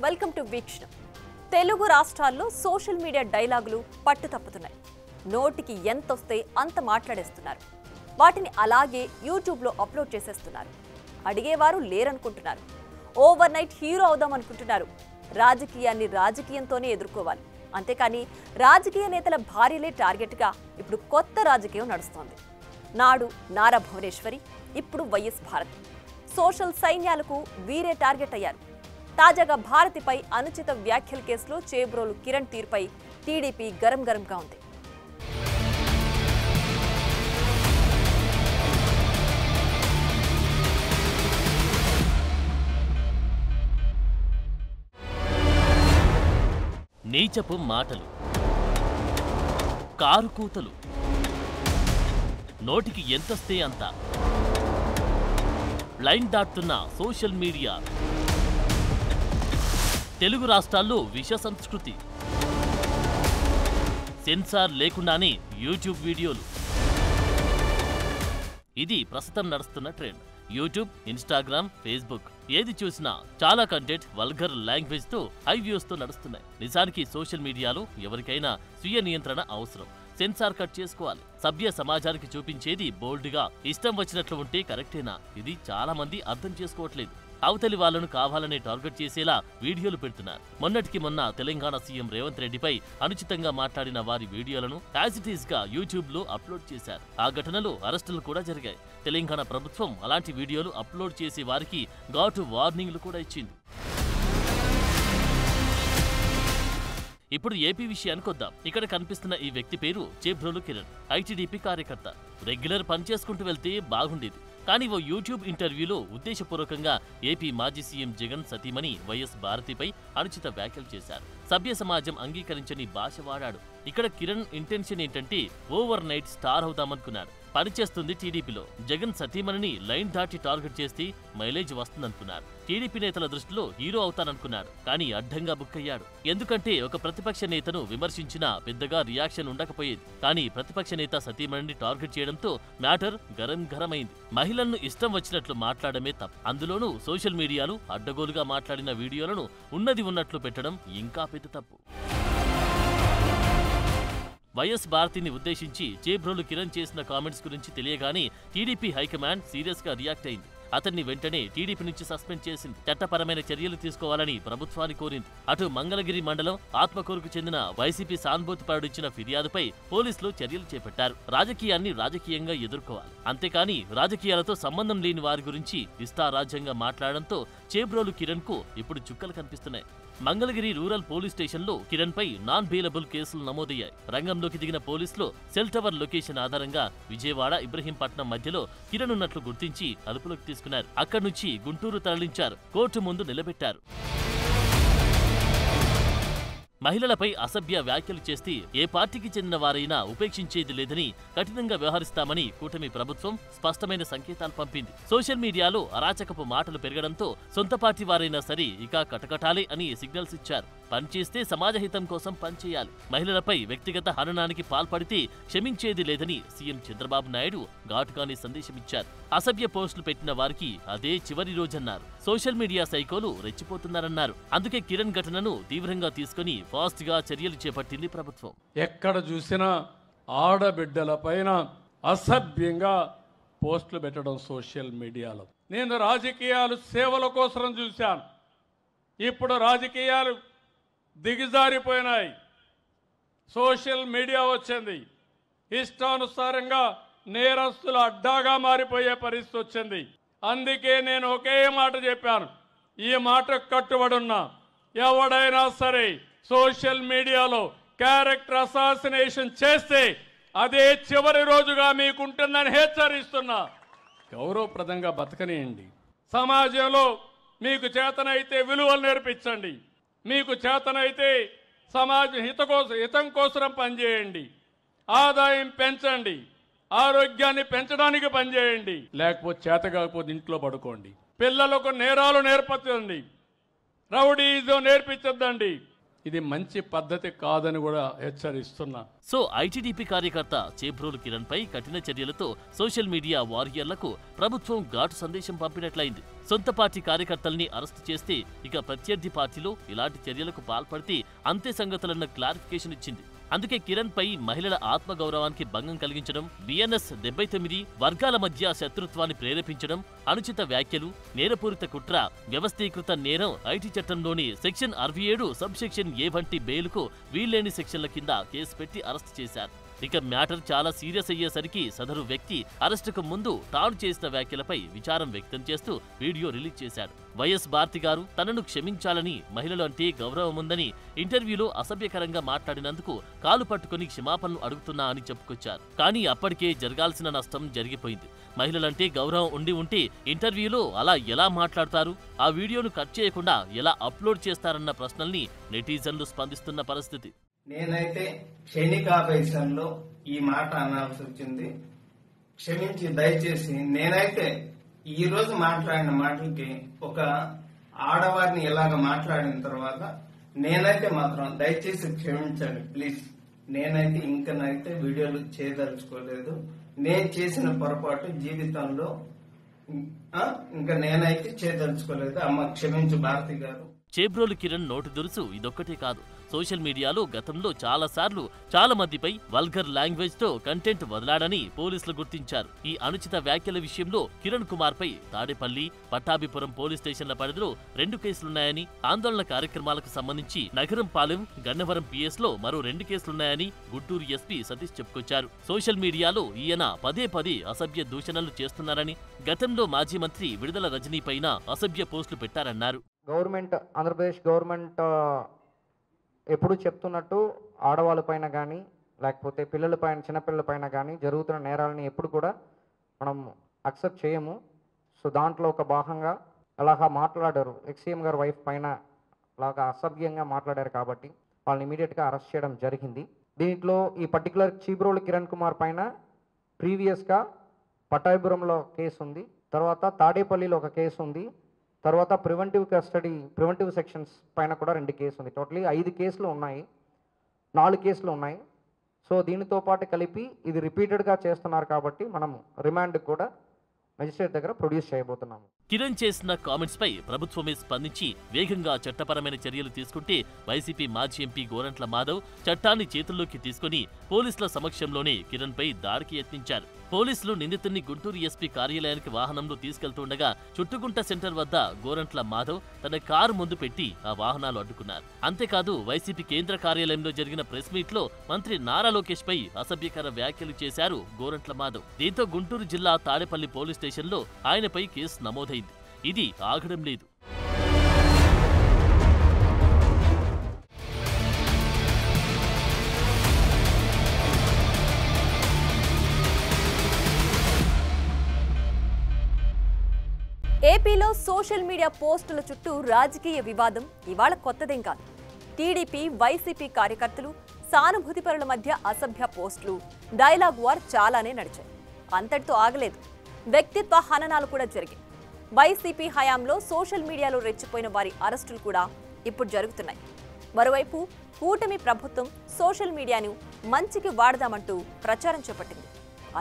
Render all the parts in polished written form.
Welcome to వీక్షణం. Telugu రాష్ట్రాల్లో social media డైలాగులు పట్టు తప్పుతున్నాయి. నోటికి ఎంతొస్తే అంత మాట్లాడేస్తున్నారు. వాటిని అలాగే యూట్యూబ్లో అప్లోడ్ చేసేస్తున్నారు. అడిగేవారు లేరనుకుంటున్నారు. ఓవర్ నైట్ హీరో అవుదామనుకుంటున్నారు. రాజకీయాన్ని రాజకీయంతోనే ఎదుర్కోవాలి. అంతేకాని రాజకీయ నేతల భార్యలే టార్గెట్గా ఇప్పుడు కొత్త రాజకీయం నడుస్తోంది. నాడు నారా భువనేశ్వరి, ఇప్పుడు వైఎస్ భారతి. సోషల్ సైన్యాలకు వీరే టార్గెట్ అయ్యారు. తాజాగా భారతిపై అనుచిత వ్యాఖ్యల కేసులో చేబ్రోలు కిరణ్ తీర్పై టీడీపీ గరంగా ఉంది. నీచపు మాటలు, కారు కూతలు, నోటికి ఎంతొస్తే అంత లైన్ దాటుతున్న సోషల్ మీడియా. తెలుగు రాష్ట్రాల్లో విష సంస్కృతి. సెన్సార్ లేకుండానే యూట్యూబ్ వీడియోలు. ఇది ప్రస్తుతం నడుస్తున్న ట్రెండ్. యూట్యూబ్, ఇన్స్టాగ్రామ్, ఫేస్బుక్ ఏది చూసినా చాలా కంటెంట్ వల్గర్ లాంగ్వేజ్ తో హై వ్యూస్ తో నడుస్తున్నాయి. నిజానికి సోషల్ మీడియాలో ఎవరికైనా స్వీయ నియంత్రణ అవసరం. సెన్సార్ కట్ చేసుకోవాలి. సభ్య సమాజానికి చూపించేది బోల్డ్ గా ఇష్టం వచ్చినట్లు ఉంటే కరెక్టేనా? ఇది చాలా మంది అర్థం చేసుకోవట్లేదు. అవతలి వాళ్లను కావాలనే టార్గెట్ చేసేలా వీడియోలు పెడుతున్నారు. మొన్నటికి మొన్న తెలంగాణ సీఎం రేవంత్ రెడ్డిపై అనుచితంగా మాట్లాడిన వారి వీడియోలను యాజ్ ఇట్ ఈజ్ గా యూట్యూబ్ లో అప్లోడ్ చేశారు. ఆ ఘటనలో అరెస్టులు కూడా జరిగాయి. తెలంగాణ ప్రభుత్వం అలాంటి వీడియోలు అప్లోడ్ చేసే వారికి ఘాటు వార్నింగ్లు కూడా ఇచ్చింది. ఇప్పుడు ఏపీ విషయానికి వద్దాం. ఇక్కడ కనిపిస్తున్న ఈ వ్యక్తి పేరు చేబ్రోలు కిరణ్. ఐటీడీపీ కార్యకర్త. రెగ్యులర్ పని చేసుకుంటూ వెళ్తే బాగుండేది. కానీ ఓ యూట్యూబ్ ఇంటర్వ్యూలో ఉద్దేశపూర్వకంగా ఏపీ మాజీ సీఎం జగన్ సతీమణి వైఎస్ భారతిపై అనుచిత వ్యాఖ్యలు చేశారు. సభ్య సమాజం అంగీకరించని భాష వాడాడు. ఇక్కడ కిరణ్ ఇంటెన్షన్ ఏంటంటే ఓవర్ నైట్ స్టార్ అవుతామనుకున్నాడు. పనిచేస్తుంది టీడీపీలో. జగన్ సతీమణిని లైన్ దాటి టార్గెట్ చేస్తే మైలేజ్ వస్తుందనుకున్నారు. టీడీపీ నేతల దృష్టిలో హీరో అవుతాననుకున్నాడు. కానీ అడ్డంగా బుక్కయ్యాడు. ఎందుకంటే ఒక ప్రతిపక్ష నేతను విమర్శించినా పెద్దగా రియాక్షన్ ఉండకపోయేది. కానీ ప్రతిపక్ష నేత సతీమణిని టార్గెట్ చేయడంతో మ్యాటర్ గరమైంది. మహిళలను ఇష్టం వచ్చినట్లు మాట్లాడమే తప్పు. అందులోనూ సోషల్ మీడియాలో అడ్డగోలుగా మాట్లాడిన వీడియోలను ఉన్నది ఉన్నట్లు పెట్టడం ఇంకా పెద్ద తప్పు. వైఎస్ భారతిని ఉద్దేశించి చేబ్రోలు కిరణ్ చేసిన కామెంట్స్ గురించి తెలియగానే టీడీపీ హైకమాండ్ సీరియస్ గా రియాక్ట్ అయింది. అతన్ని వెంటనే టీడీపీ నుంచి సస్పెండ్ చేసింది. చట్టపరమైన చర్యలు తీసుకోవాలని ప్రభుత్వాన్ని కోరింది. అటు మంగళగిరి మండలం ఆత్మకూరుకు చెందిన వైసీపీ సానుభూతిపరుడు ఇచ్చిన ఫిర్యాదుపై పోలీసులు చర్యలు చేపట్టారు. రాజకీయాన్ని రాజకీయంగా ఎదుర్కోవాలి. అంతేకాని రాజకీయాలతో సంబంధం లేని వారి గురించి ఇష్టారాజ్యంగా మాట్లాడడంతో చేబ్రోలు కిరణ్ కు ఇప్పుడు చుక్కలు కనిపిస్తున్నాయి. మంగళగిరి రూరల్ పోలీస్ స్టేషన్లో కిరణ్ పై నాన్ బెయిలబుల్ కేసులు నమోదయ్యాయి. రంగంలోకి దిగిన పోలీసులు సెల్ టవర్ లొకేషన్ ఆధారంగా విజయవాడ, ఇబ్రహీంపట్నం మధ్యలో కిరణ్ ఉన్నట్లు గుర్తించి అదుపులోకి తీసుకున్నారు. అక్కడి నుంచి గుంటూరు తరలించారు. కోర్టు ముందు నిలబెట్టారు. మహిళలపై అసభ్య వ్యాఖ్యలు చేస్తే ఏ పార్టీకి చెందిన వారైనా ఉపేక్షించేది లేదని, కఠినంగా వ్యవహరిస్తామని కూటమి ప్రభుత్వం స్పష్టమైన సంకేతాలు పంపింది. సోషల్ మీడియాలో అరాచకపు మాటలు పెరగడంతో సొంత పార్టీ వారైనా సరే ఇక కటకటాలే అని సిగ్నల్స్ ఇచ్చారు. పనిచేస్తే సమాజహితం కోసం పనిచేయాలి. మహిళలపై వ్యక్తిగత హననానికి పాల్పడితే క్షమించేది లేదని సీఎం చంద్రబాబు నాయుడు ఘాటుగానే సందేశమిచ్చారు. అసభ్య పోస్టులు పెట్టిన వారికి అదే చివరి రోజన్నారు. Social media సైకోలు రెచ్చిపోతున్నారన్నారు. అందుకే కిరణ్ ఘటనను తీవ్రంగా తీసుకుని ఫాస్ట్ గా చర్యలు చేపట్టింది ప్రభుత్వం. ఎక్కడ చూసినా ఆడబిడ్డల పైన అసభ్యంగా పోస్టులు పెట్టడం సోషల్ మీడియాలో. నేను రాజకీయాలు సేవల కోసం చూశాను. ఇప్పుడు రాజకీయాలు దిగజారిపోయినాయి. సోషల్ మీడియా వచ్చింది. ఇష్టానుసారంగా నేరస్తుల అడ్డాగా మారిపోయే పరిస్థితి వచ్చింది. అందుకే నేను ఒకే మాట చెప్పాను, ఈ మాటకు కట్టుబడున్నా. ఎవడైనా సరే సోషల్ మీడియాలో క్యారెక్టర్ అసాసినేషన్ చేస్తే అదే చివరి రోజుగా మీకుంటుందని హెచ్చరిస్తున్నా. గౌరవప్రదంగా బతకనియండి. సమాజంలో మీకు చేతనైతే విలువలు నేర్పించండి. మీకు చేతనైతే సమాజ హితం కోసం పనిచేయండి. ఆదాయం పెంచండి. ఆరోగ్యాన్ని పెంచడానికి పనిచేయండి. లేకపోతే చేత కాకపోతే ఇంట్లో పడుకోండి. పిల్లలకు నేరాలు నేర్పించండి. రౌడీజం నేర్పించద్దండి. ఇది మంచి పద్ధతి కాదని కూడా హెచ్చరిస్తున్నా. సో ఐటీడీపీ కార్యకర్త చేబ్రోలు కిరణ్ పై కఠిన చర్యలతో సోషల్ మీడియా వారియర్లకు ప్రభుత్వం ఘాటు సందేశం పంపినట్లయింది. సొంత పార్టీ కార్యకర్తల్ని అరెస్టు చేస్తే ఇక ప్రత్యర్థి పార్టీలో ఇలాంటి చర్యలకు పాల్పడితే అంతే సంగతులన్న క్లారిఫికేషన్ ఇచ్చింది. అందుకే కిరణ్ పై మహిళల ఆత్మగౌరవానికి భంగం కలిగించడం, BNS 79 వర్గాల మధ్య శత్రుత్వాన్ని ప్రేరేపించడం, అనుచిత వ్యాఖ్యలు, నేరపూరిత కుట్ర, వ్యవస్థీకృత నేరం ఐటీ చట్టంలోని సెక్షన్ 67 సబ్ సెక్షన్ ఏ వంటి బెయిల్కు వీల్లేని సెక్షన్ల కింద కేసు పెట్టి అరెస్టు చేశారు. ఇక మ్యాటర్ చాలా సీరియస్ అయ్యేసరికి సదరు వ్యక్తి అరెస్టుకు ముందు తాను చేసిన వ్యాఖ్యలపై విచారం వ్యక్తం చేస్తూ వీడియో రిలీజ్ చేశాడు. వైఎస్ భారతి గారు తనను క్షమించాలని, మహిళలు అంటే గౌరవం ఉందని ఇంటర్వ్యూలో అసభ్యకరంగా మాట్లాడినందుకు కాలు పట్టుకుని క్షమాపణలు అడుగుతున్నా అని చెప్పుకొచ్చారు. కానీ అప్పటికే జరగాల్సిన నష్టం జరిగిపోయింది. మహిళలంటే గౌరవం ఉంటే ఇంటర్వ్యూలో అలా ఎలా మాట్లాడతారు, ఆ వీడియోను కట్ చేయకుండా ఎలా అప్లోడ్ చేస్తారన్న ప్రశ్నల్ని నెటిజన్లు స్పందిస్తున్న పరిస్థితి. నేనైతే క్షణికావేశంలో ఈ మాట అనాల్సి వచ్చింది. క్షమించి దయచేసి నేనైతే ఈ రోజు మాట్లాడిన మాటలకి ఒక ఆడవారిని ఇలాగ మాట్లాడిన తర్వాత నేనైతే మాత్రం దయచేసి క్షమించండి ప్లీజ్. నేనైతే ఇంకనైతే వీడియోలు చేయదలుచుకోలేదు. నేను చేసిన పొరపాటు జీవితంలో ఇంకా నేనైతే చేయదలుచుకోలేదు. అమ్మ క్షమించు భారతి గారు. చేబ్రోలు కిరణ్ నోటి దురుసు ఇదొక్కటే కాదు. సోషల్ మీడియాలో గతంలో చాలా మందిపై వల్గర్ లాంగ్వేజ్ తో కంటెంట్ వదలాడని పోలీసులు గుర్తించారు. ఈ అనుచిత వ్యాఖ్యల విషయంలో కిరణ్ కుమార్ పై తాడేపల్లి, పట్టాభిపురం పోలీస్ స్టేషన్ల పరిధిలో 2 కేసులున్నాయని, ఆందోళన కార్యక్రమాలకు సంబంధించి నగరంపాలెం, గన్నవరం PS లో మరో 2 కేసులున్నాయని గుంటూరు SP సతీష్ చెప్పుకొచ్చారు. సోషల్ మీడియాలో ఈయన పదే అసభ్య దూషణలు చేస్తున్నారని, గతంలో మాజీ మంత్రి విడుదల రజనీ పైన అసభ్య పోస్టులు పెట్టారన్నారు. ఆంధ్రప్రదేశ్ గవర్నమెంట్ ఎప్పుడు చెప్తున్నట్టు ఆడవాళ్ళపైన కానీ లేకపోతే చిన్నపిల్లల పైన కానీ జరుగుతున్న నేరాలని ఎప్పుడు కూడా మనం అక్సెప్ట్ చేయము. సో దాంట్లో ఒక భాగంగా అలాగా మాట్లాడారు. ఎక్స్సీఎం గారి వైఫ్ పైన అలాగా అసభ్యంగా మాట్లాడారు కాబట్టి వాళ్ళని ఇమీడియట్గా అరెస్ట్ చేయడం జరిగింది. దీంట్లో ఈ పర్టికులర్ చీబ్రోలు కిరణ్ కుమార్ పైన ప్రీవియస్గా పట్టాభిపురంలో కేసు ఉంది, తర్వాత తాడేపల్లిలో ఒక కేసు ఉంది, తర్వాత ప్రివెంటివ్ సెక్షన్స్ పైన కూడా 2 కేసులు ఉంది. టోటలీ 5 కేసులు ఉన్నాయి, 4 కేసులు ఉన్నాయి. సో దీనితో పాటు కలిపి ఇది రిపీటెడ్గా చేస్తున్నారు కాబట్టి మనం రిమాండ్ కూడా మెజిస్ట్రేట్ దగ్గర ప్రొడ్యూస్ చేయబోతున్నాము. కిరణ్ చేసిన కామెంట్స్ పై ప్రభుత్వమే స్పందించి వేగంగా చట్టపరమైన చర్యలు తీసుకుంటే వైసీపీ మాజీ ఎంపీ గోరంట్ల మాధవ్ చట్టాన్ని చేతుల్లోకి తీసుకుని పోలీసుల సమక్షంలోనే కిరణ్ పై దాడికి యత్నించారు. పోలీసులు నిందితుడిని గుంటూరు SP కార్యాలయానికి వాహనంలో తీసుకెళ్తుండగా చుట్టుగుంట సెంటర్ వద్ద గోరంట్ల మాధవ్ తన కారు ముందు పెట్టి ఆ వాహనాలు అడ్డుకున్నారు. అంతేకాదు వైసీపీ కేంద్ర కార్యాలయంలో జరిగిన ప్రెస్ మీట్ లో మంత్రి నారా లోకేష్ పై అసభ్యకర వ్యాఖ్యలు చేశారు గోరంట్ల మాధవ్. దీంతో గుంటూరు జిల్లా తాడేపల్లి పోలీస్ స్టేషన్లో ఆయనపై కేసు నమోదైంది. ఇది ఆగడం లేదు. ఏపీలో సోషల్ మీడియా పోస్టుల చుట్టూ రాజకీయ వివాదం ఇవాళ కొత్తదేం కాదు. టీడీపీ, వైసీపీ కార్యకర్తలు, సానుభూతిపరుల మధ్య అసభ్య పోస్టులు, డైలాగ్ వార్ చాలానే నడిచాయి. అంతటితో ఆగలేదు. వ్యక్తిత్వ హననాలు కూడా జరిగాయి. వైసీపీ హయాంలో సోషల్ మీడియాలో రెచ్చిపోయిన వారి అరెస్టులు కూడా ఇప్పుడు జరుగుతున్నాయి. మరోవైపు కూటమి ప్రభుత్వం సోషల్ మీడియాను మంచికి వాడదామంటూ ప్రచారం చేపట్టింది.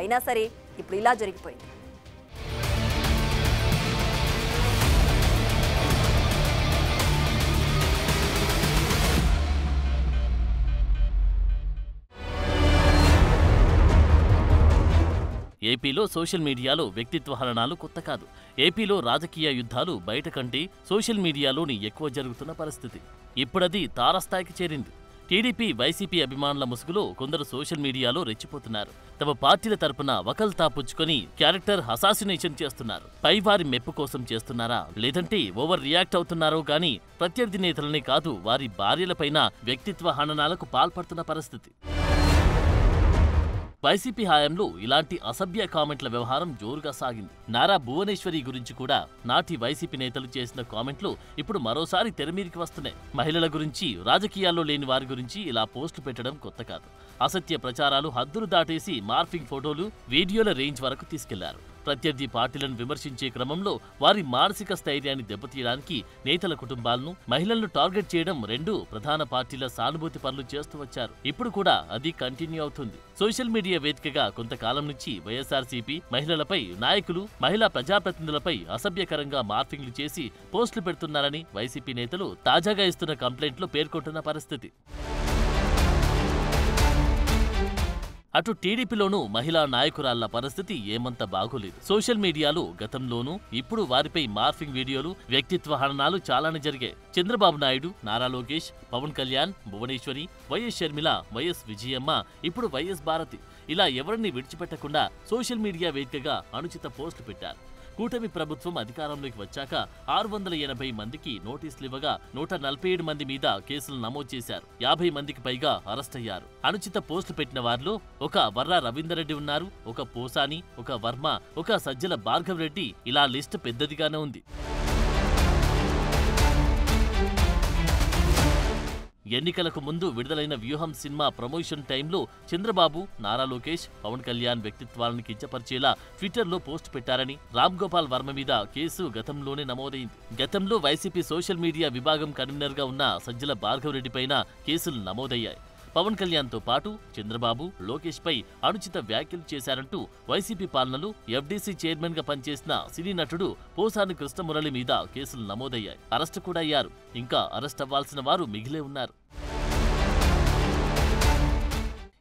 అయినా సరే ఇప్పుడు ఇలా జరిగిపోయింది. ఏపీలో సోషల్ మీడియాలో వ్యక్తిత్వ హననాలు కొత్త కాదు. ఏపీలో రాజకీయ యుద్ధాలు బయట కంటే సోషల్ మీడియాలోని ఎక్కువ జరుగుతున్న పరిస్థితి. ఇప్పుడది తారస్థాయికి చేరింది. టీడీపీ, వైసీపీ అభిమానుల ముసుగులో కొందరు సోషల్ మీడియాలో రెచ్చిపోతున్నారు. తమ పార్టీల తరపున వకల్తా పుచ్చుకొని క్యారెక్టర్ అసాసినేషన్ చేస్తున్నారు. పైవారి మెప్పు కోసం చేస్తున్నారా, లేదంటే ఓవర్ రియాక్ట్ అవుతున్నారో గానీ ప్రత్యర్థి నేతలనే కాదు వారి భార్యలపైన వ్యక్తిత్వ హననాలకు పాల్పడుతున్న పరిస్థితి. వైసీపీ హయాంలో ఇలాంటి అసభ్య కామెంట్ల వ్యవహారం జోరుగా సాగింది. నారా భువనేశ్వరి గురించి కూడా నాటి వైసీపీ నేతలు చేసిన కామెంట్లు ఇప్పుడు మరోసారి తెరమీరికి వస్తున్నాయి. మహిళల గురించి, రాజకీయాల్లో లేని వారి గురించి ఇలా పోస్టులు పెట్టడం కొత్త కాదు. అసత్య ప్రచారాలు హద్దులు దాటేసి మార్ఫింగ్ ఫోటోలు, వీడియోల రేంజ్ వరకు తీసుకెళ్లారు. ప్రత్యర్థి పార్టీలను విమర్శించే క్రమంలో వారి మానసిక స్థైర్యాన్ని దెబ్బతీయడానికి నేతల కుటుంబాలను, మహిళలను టార్గెట్ చేయడం రెండు ప్రధాన పార్టీల సానుభూతి పనులు చేస్తూ వచ్చారు. ఇప్పుడు కూడా అది కంటిన్యూ అవుతుంది. సోషల్ మీడియా వేదికగా కొంతకాలం నుంచి వైఎస్ఆర్సీపీ మహిళలపై, నాయకులు, మహిళా ప్రజాప్రతినిధులపై అసభ్యకరంగా మార్ఫింగ్లు చేసి పోస్టులు పెడుతున్నారని వైసీపీ నేతలు తాజాగా ఇస్తున్న కంప్లైంట్లో పేర్కొంటున్న పరిస్థితి. అటు టీడీపీలోనూ మహిళా నాయకురాళ్ల పరిస్థితి ఏమంత బాగోలేదు. సోషల్ మీడియాలో గతంలోనూ ఇప్పుడు వారిపై మార్ఫింగ్ వీడియోలు, వ్యక్తిత్వ హననాలు చాలానే జరిగాయి. చంద్రబాబు నాయుడు, నారా లోకేష్, పవన్ కళ్యాణ్, భువనేశ్వరి, వైఎస్ షర్మిల, వైఎస్ విజయమ్మ, ఇప్పుడు వైఎస్ భారతి ఇలా ఎవరిని విడిచిపెట్టకుండా సోషల్ మీడియా వేదికగా అనుచిత పోస్టులు పెట్టారు. కూటమి ప్రభుత్వం అధికారంలోకి వచ్చాక 680 మందికి నోటీసులు ఇవ్వగా 147 మంది మీద కేసులు నమోదు చేశారు. 50 మందికి పైగా అరెస్ట్ అయ్యారు. అనుచిత పోస్టులు పెట్టిన వారిలో ఒక వర్రా రవీందర్ రెడ్డి ఉన్నారు, ఒక పోసాని, ఒక వర్మ, ఒక సజ్జల భార్గవ్ రెడ్డి, ఇలా లిస్టు పెద్దదిగానే ఉంది. ఎన్నికలకు ముందు విడుదలైన వ్యూహం సినిమా ప్రమోషన్ టైంలో చంద్రబాబు, నారా లోకేష్, పవన్ కళ్యాణ్ వ్యక్తిత్వాలను కించపరిచేలా ట్విట్టర్లో పోస్ట్ పెట్టారని రామ్ గోపాల్ వర్మ మీద కేసు గతంలోనే నమోదైంది. గతంలో వైసీపీ సోషల్ మీడియా విభాగం కన్వీనర్గా ఉన్న సజ్జల భార్గవ్ రెడ్డి పైన కేసులు నమోదయ్యాయి. పవన్ కళ్యాణ్తో పాటు చంద్రబాబు, లోకేష్ పై అనుచిత వ్యాఖ్యలు చేశారంటూ వైసీపీ పాలనలో ఎఫ్డీసీ చైర్మన్ గా పనిచేసిన సినీ నటుడు పోసాని కృష్ణమురళి మీద కేసులు నమోదయ్యాయి. అరెస్టు కూడా అయ్యారు. ఇంకా అరెస్ట్ అవ్వాల్సిన వారు మిగిలే ఉన్నారు.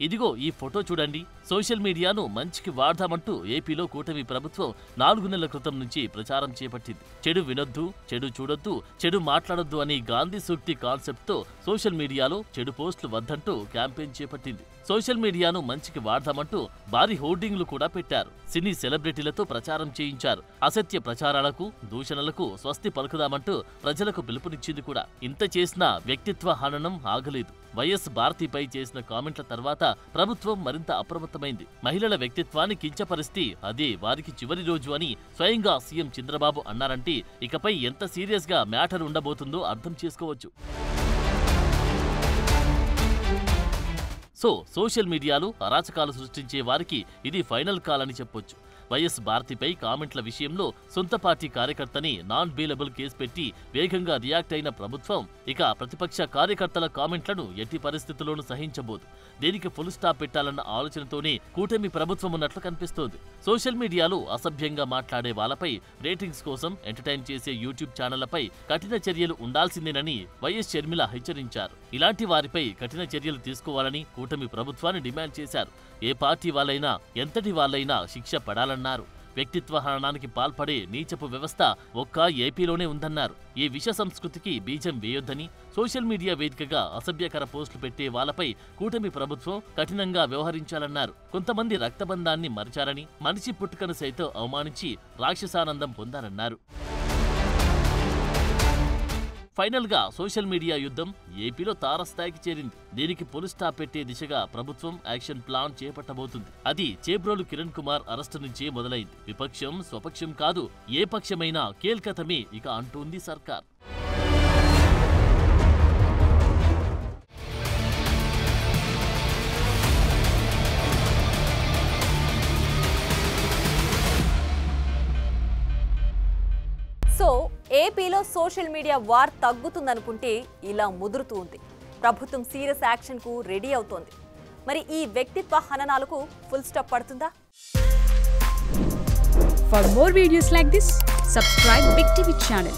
ఇదిగో ఈ ఫోటో చూడండి. సోషల్ మీడియాను మంచికి వాడదామంటూ ఏపీలో కూటమి ప్రభుత్వం 4 నెలల క్రితం నుంచి ప్రచారం చేపట్టింది. చెడు వినొద్దు, చెడు చూడొద్దు, చెడు మాట్లాడొద్దు అని గాంధీ సూక్తి కాన్సెప్ట్తో సోషల్ మీడియాలో చెడు పోస్టులు వద్దంటూ క్యాంపెయిన్ చేపట్టింది. సోషల్ మీడియాను మంచికి వాడదామంటూ భారీ హోర్డింగ్లు కూడా పెట్టారు. సినీ సెలబ్రిటీలతో ప్రచారం చేయించారు. అసత్య ప్రచారాలకు, దూషణలకు స్వస్తి పలుకుదామంటూ ప్రజలకు పిలుపునిచ్చింది కూడా. ఇంత చేసినా వ్యక్తిత్వ హననం ఆగలేదు. వైఎస్ భారతిపై చేసిన కామెంట్ల తర్వాత ప్రభుత్వం మరింత అప్రమత్తమైంది. మహిళల వ్యక్తిత్వాన్ని కించపరిస్తే అదే వారికి చివరి రోజు అని స్వయంగా సీఎం చంద్రబాబు అన్నారంటే ఇకపై ఎంత సీరియస్ గా మ్యాటర్ ఉండబోతుందో అర్థం చేసుకోవచ్చు. సోషల్ మీడియాలో అరాచకాలు సృష్టించే వారికి ఇది ఫైనల్ కాల్ అని చెప్పొచ్చు. వైఎస్ భారతిపై కామెంట్ల విషయంలో సొంత పార్టీ కార్యకర్తని నాన్ బెయిలబుల్ కేసు పెట్టి వేగంగా రియాక్ట్ అయిన ప్రభుత్వం ఇక ప్రతిపక్ష కార్యకర్తల కామెంట్లను ఎట్టి పరిస్థితుల్లోనూ సహించబోదు. దీనికి ఫుల్ స్టాప్ పెట్టాలన్న ఆలోచనతోనే కూటమి ప్రభుత్వం ఉన్నట్లు కనిపిస్తోంది. సోషల్ మీడియాలో అసభ్యంగా మాట్లాడే వాళ్ళపై, రేటింగ్స్ కోసం ఎంటర్టైన్ చేసే యూట్యూబ్ ఛానళ్లపై కఠిన చర్యలు ఉండాల్సిందేనని వైఎస్ షర్మిల హెచ్చరించారు. ఇలాంటి వారిపై కఠిన చర్యలు తీసుకోవాలని కూటమి ప్రభుత్వాన్ని డిమాండ్ చేశారు. ఏ పార్టీ వాళ్ళైనా, ఎంతటి వాళ్ళైనా శిక్ష పడాలన్నారు. వ్యక్తిత్వ హననానికి పాల్పడే నీచపు వ్యవస్థ ఒక్క ఏపీలోనే ఉందన్నారు. ఈ విష సంస్కృతికి బీజం వేయొద్దని, సోషల్ మీడియా వేదికగా అసభ్యకర పోస్టులు పెట్టే వాళ్ళపై కూటమి ప్రభుత్వం కఠినంగా వ్యవహరించాలన్నారు. కొంతమంది రక్తబంధాన్ని మరిచారని, మనిషి పుట్టుకను సైతం అవమానించి రాక్షసానందం పొందారన్నారు. ఫైనల్ గా సోషల్ మీడియా యుద్ధం ఏపీలో తారస్థాయికి చేరింది. దీనికి ఫుల్ స్టాప్ పెట్టే దిశగా ప్రభుత్వం యాక్షన్ ప్లాన్ చేపట్టబోతుంది. అది చేబ్రోలు కిరణ్ కుమార్ అరెస్టు నుంచే మొదలైంది. విపక్షం, స్వపక్షం కాదు, ఏ పక్షమైనా కేల్కతమే ఇక అంటోంది సర్కార్. ఏపీలో సోషల్ మీడియా వార్ తగ్గుతుందనుకుంటే ఇలా ముదురుతూ ఉంది. ప్రభుత్వం సీరియస్ యాక్షన్కు రెడీ అవుతోంది. మరి ఈ వ్యక్తిత్వ హననాలకు ఫుల్ స్టాప్ పడుతుందా? For more videos like this, subscribe Big TV channel.